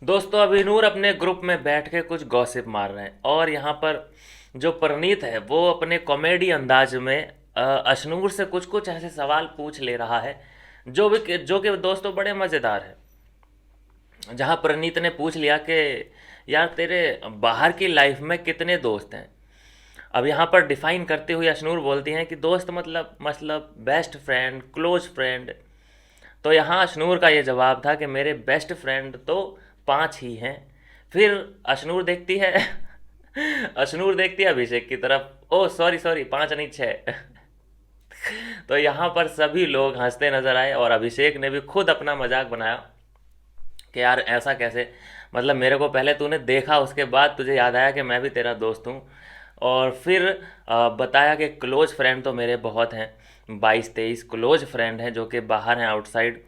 दोस्तों अभी नूर अपने ग्रुप में बैठ के कुछ गॉसिप मार रहे हैं और यहाँ पर जो परनीत है वो अपने कॉमेडी अंदाज में अशनूर से कुछ कुछ ऐसे सवाल पूछ ले रहा है जो कि दोस्तों बड़े मज़ेदार है। जहाँ परनीत ने पूछ लिया कि यार तेरे बाहर की लाइफ में कितने दोस्त हैं। अब यहाँ पर डिफाइन करते हुए अशनूर बोलती हैं कि दोस्त मतलब बेस्ट फ्रेंड, क्लोज फ्रेंड। तो यहाँ अशनूर का ये जवाब था कि मेरे बेस्ट फ्रेंड तो 5 ही हैं। फिर अशनूर देखती है अशनूर देखती है अभिषेक की तरफ। ओ सॉरी सॉरी, 5 नहीं 6। तो यहाँ पर सभी लोग हंसते नजर आए और अभिषेक ने भी खुद अपना मजाक बनाया कि यार ऐसा कैसे, मतलब मेरे को पहले तूने देखा उसके बाद तुझे याद आया कि मैं भी तेरा दोस्त हूँ। और फिर बताया कि क्लोज फ्रेंड तो मेरे बहुत हैं, 22-23 क्लोज फ्रेंड हैं जो कि बाहर हैं, आउटसाइड।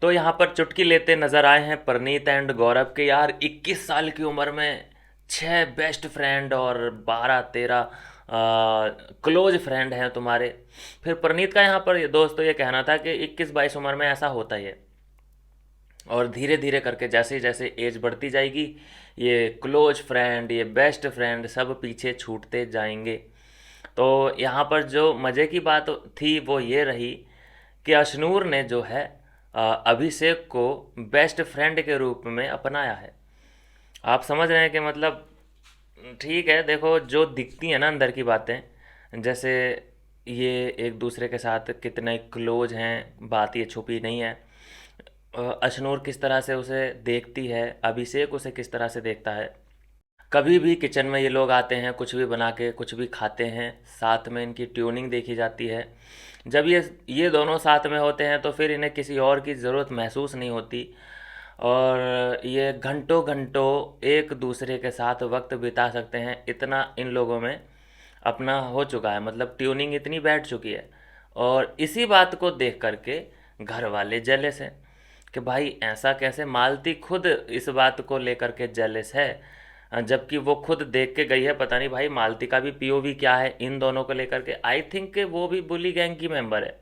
तो यहाँ पर चुटकी लेते नजर आए हैं परनीत एंड गौरव के, यार 21 साल की उम्र में 6 बेस्ट फ्रेंड और 12-13 क्लोज फ्रेंड हैं तुम्हारे। फिर परनीत का यहाँ पर दोस्तों ये कहना था कि 21-22 उम्र में ऐसा होता ही है और धीरे धीरे करके जैसे जैसे एज बढ़ती जाएगी ये क्लोज फ्रेंड, ये बेस्ट फ्रेंड सब पीछे छूटते जाएंगे। तो यहाँ पर जो मज़े की बात थी वो ये रही कि अशनूर ने जो है अभिषेक को बेस्ट फ्रेंड के रूप में अपनाया है। आप समझ रहे हैं कि मतलब ठीक है, देखो जो दिखती है ना अंदर की बातें, जैसे ये एक दूसरे के साथ कितने क्लोज हैं, बात ये छुपी नहीं है। अशनूर किस तरह से उसे देखती है, अभिषेक उसे किस तरह से देखता है। कभी भी किचन में ये लोग आते हैं, कुछ भी बना के कुछ भी खाते हैं, साथ में इनकी ट्यूनिंग देखी जाती है। जब ये दोनों साथ में होते हैं तो फिर इन्हें किसी और की ज़रूरत महसूस नहीं होती और ये घंटों घंटों एक दूसरे के साथ वक्त बिता सकते हैं, इतना इन लोगों में अपना हो चुका है, मतलब ट्यूनिंग इतनी बैठ चुकी है। और इसी बात को देख करके घर वाले जेलस हैं कि भाई ऐसा कैसे, मालती खुद इस बात को लेकर के जेलस है। जबकि वो खुद देख के गई है, पता नहीं भाई मालती का भी पीओवी क्या है इन दोनों को लेकर के। आई थिंक कि वो भी बुली गैंग की मेंबर है,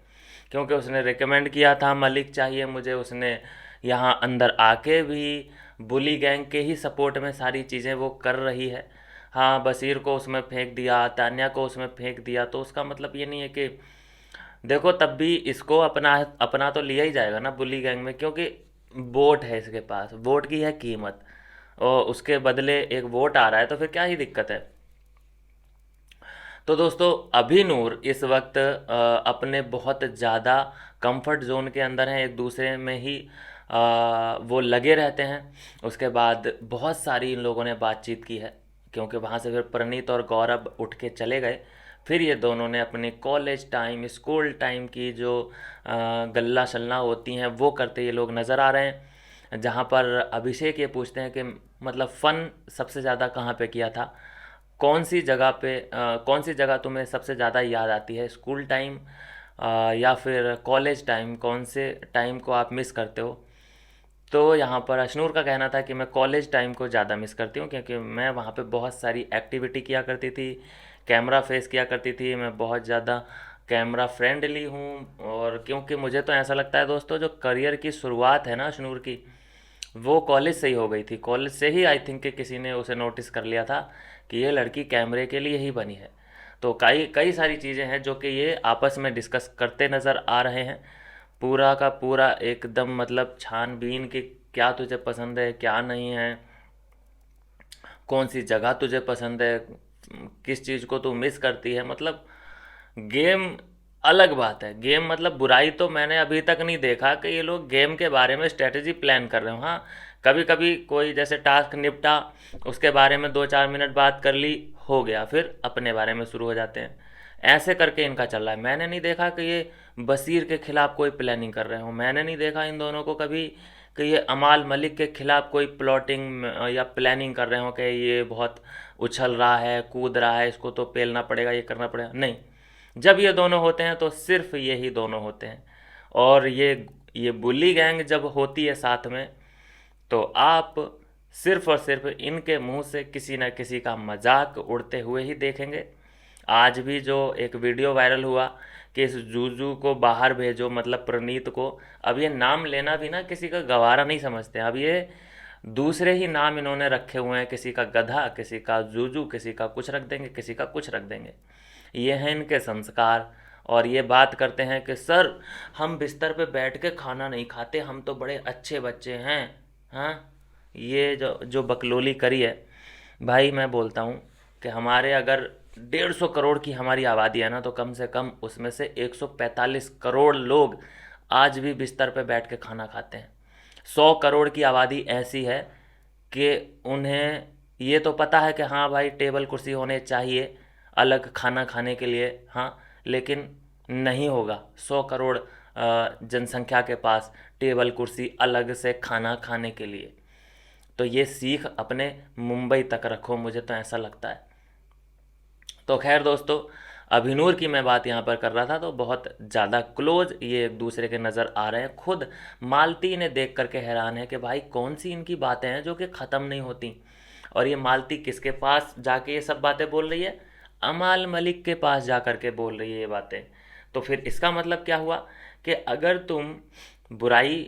क्योंकि उसने रिकमेंड किया था मलिक चाहिए मुझे, उसने यहाँ अंदर आके भी बुली गैंग के ही सपोर्ट में सारी चीज़ें वो कर रही है। हाँ, बशीर को उसमें फेंक दिया, तान्या को उसमें फेंक दिया, तो उसका मतलब ये नहीं है कि देखो तब भी इसको अपना अपना तो लिया ही जाएगा ना बुली गैंग में, क्योंकि वोट है इसके पास, वोट की है कीमत और उसके बदले एक वोट आ रहा है, तो फिर क्या ही दिक्कत है। तो दोस्तों अभिनूर इस वक्त अपने बहुत ज़्यादा कंफर्ट जोन के अंदर हैं, एक दूसरे में ही वो लगे रहते हैं। उसके बाद बहुत सारी इन लोगों ने बातचीत की है, क्योंकि वहाँ से फिर प्रणीत और गौरव उठ के चले गए। फिर ये दोनों ने अपने कॉलेज टाइम, स्कूल टाइम की जो गल्ला शल्ला होती हैं वो करते ये लोग नज़र आ रहे हैं। जहाँ पर अभिषेक ये पूछते हैं कि मतलब फ़न सबसे ज़्यादा कहाँ पे किया था, कौन सी जगह तुम्हें सबसे ज़्यादा याद आती है, स्कूल टाइम या फिर कॉलेज टाइम, कौन से टाइम को आप मिस करते हो। तो यहाँ पर अशनूर का कहना था कि मैं कॉलेज टाइम को ज़्यादा मिस करती हूँ, क्योंकि मैं वहाँ पे बहुत सारी एक्टिविटी किया करती थी, कैमरा फेस किया करती थी, मैं बहुत ज़्यादा कैमरा फ्रेंडली हूँ। और क्योंकि मुझे तो ऐसा लगता है दोस्तों जो करियर की शुरुआत है ना अशनूर की, वो कॉलेज से ही हो गई थी। कॉलेज से ही आई थिंक कि किसी ने उसे नोटिस कर लिया था कि ये लड़की कैमरे के लिए ही बनी है। तो कई कई सारी चीज़ें हैं जो कि ये आपस में डिस्कस करते नज़र आ रहे हैं। पूरा का पूरा एकदम मतलब छानबीन कि क्या तुझे पसंद है क्या नहीं है, कौन सी जगह तुझे पसंद है, किस चीज़ को तू मिस करती है। मतलब गेम अलग बात है, गेम मतलब बुराई तो मैंने अभी तक नहीं देखा कि ये लोग गेम के बारे में स्ट्रेटजी प्लान कर रहे हो। हाँ, कभी कभी कोई जैसे टास्क निपटा, उसके बारे में 2-4 मिनट बात कर ली, हो गया, फिर अपने बारे में शुरू हो जाते हैं। ऐसे करके इनका चल रहा है। मैंने नहीं देखा कि ये बशीर के खिलाफ कोई प्लानिंग कर रहे हो, मैंने नहीं देखा इन दोनों को कभी कि ये अमाल मलिक के खिलाफ कोई प्लॉटिंग या प्लानिंग कर रहे हो कि ये बहुत उछल रहा है, कूद रहा है, इसको तो पेलना पड़ेगा, ये करना पड़ेगा। नहीं, जब ये दोनों होते हैं तो सिर्फ ये ही दोनों होते हैं। और ये बुली गैंग जब होती है साथ में, तो आप सिर्फ और सिर्फ इनके मुंह से किसी न किसी का मजाक उड़ते हुए ही देखेंगे। आज भी जो एक वीडियो वायरल हुआ कि इस जूजू को बाहर भेजो, मतलब प्रणीत को, अब ये नाम लेना भी ना किसी का गवारा नहीं समझते हैं। अब ये दूसरे ही नाम इन्होंने रखे हुए हैं, किसी का गधा, किसी का जूजू, किसी का कुछ रख देंगे, किसी का कुछ रख देंगे। ये हैं इनके संस्कार। और ये बात करते हैं कि सर हम बिस्तर पे बैठ के खाना नहीं खाते, हम तो बड़े अच्छे बच्चे हैं। हाँ, ये जो जो बकलोली करी है भाई, मैं बोलता हूँ कि हमारे अगर 150 करोड़ की हमारी आबादी है ना, तो कम से कम उसमें से 145 करोड़ लोग आज भी बिस्तर पे बैठ के खाना खाते हैं। 100 करोड़ की आबादी ऐसी है कि उन्हें ये तो पता है कि हाँ भाई टेबल कुर्सी होने चाहिए अलग खाना खाने के लिए, हाँ, लेकिन नहीं होगा 100 करोड़ जनसंख्या के पास टेबल कुर्सी अलग से खाना खाने के लिए। तो ये सीख अपने मुंबई तक रखो, मुझे तो ऐसा लगता है। तो खैर दोस्तों, अभिनूर की मैं बात यहाँ पर कर रहा था, तो बहुत ज़्यादा क्लोज ये एक दूसरे के नज़र आ रहे हैं। खुद मालती ने देख करके हैरान है कि भाई कौन सी इनकी बातें हैं जो कि ख़त्म नहीं होती। और ये मालती किसके पास जाके ये सब बातें बोल रही है? अमाल मलिक के पास जा कर के बोल रही है ये बातें। तो फिर इसका मतलब क्या हुआ कि अगर तुम बुराई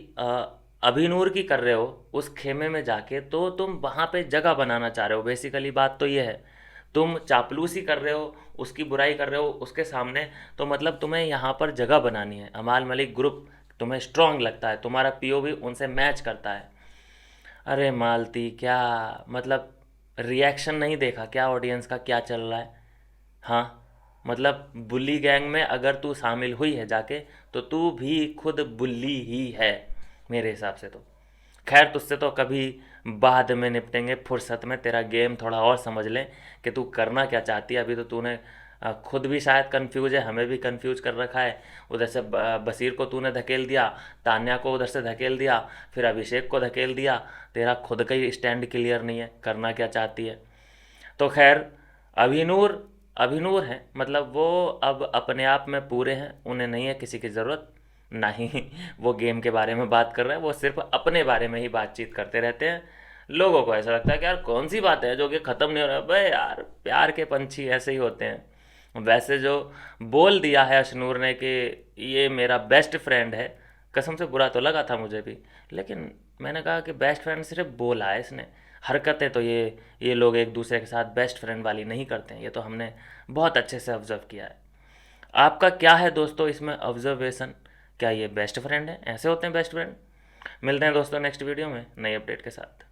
अभिनूर की कर रहे हो उस खेमे में जाके, तो तुम वहाँ पे जगह बनाना चाह रहे हो। बेसिकली बात तो ये है, तुम चापलूसी कर रहे हो, उसकी बुराई कर रहे हो उसके सामने, तो मतलब तुम्हें यहाँ पर जगह बनानी है। अमाल मलिक ग्रुप तुम्हें स्ट्रांग लगता है, तुम्हारा पीओवी उनसे मैच करता है। अरे मालती, क्या मतलब रिएक्शन नहीं देखा क्या ऑडियंस का क्या चल रहा है? हाँ, मतलब बुल्ली गैंग में अगर तू शामिल हुई है जाके, तो तू भी खुद बुल्ली ही है मेरे हिसाब से। तो खैर, तुझसे तो कभी बाद में निपटेंगे फुर्सत में, तेरा गेम थोड़ा और समझ लें कि तू करना क्या चाहती है। अभी तो तूने खुद भी शायद कंफ्यूज है, हमें भी कंफ्यूज कर रखा है। उधर से बसीर को तूने धकेल दिया, तान्या को उधर से धकेल दिया, फिर अभिषेक को धकेल दिया। तेरा खुद का ही स्टैंड क्लियर नहीं है, करना क्या चाहती है। तो खैर, अभिनूर अभिनूर हैं, मतलब वो अब अपने आप में पूरे हैं, उन्हें नहीं है किसी की ज़रूरत। ना ही वो गेम के बारे में बात कर रहे हैं, वो सिर्फ अपने बारे में ही बातचीत करते रहते हैं। लोगों को ऐसा लगता है कि यार कौन सी बात है जो कि ख़त्म नहीं हो रहा। भाई यार, प्यार के पंछी ऐसे ही होते हैं। वैसे जो बोल दिया है अशनूर ने कि ये मेरा बेस्ट फ्रेंड है, कसम से बुरा तो लगा था मुझे भी, लेकिन मैंने कहा कि बेस्ट फ्रेंड सिर्फ बोला है इसने। हरकतें तो ये लोग एक दूसरे के साथ बेस्ट फ्रेंड वाली नहीं करते हैं, ये तो हमने बहुत अच्छे से ऑब्ज़र्व किया है। आपका क्या है दोस्तों इसमें ऑब्जर्वेशन? क्या ये बेस्ट फ्रेंड है? ऐसे होते हैं बेस्ट फ्रेंड? मिलते हैं दोस्तों नेक्स्ट वीडियो में नई अपडेट के साथ।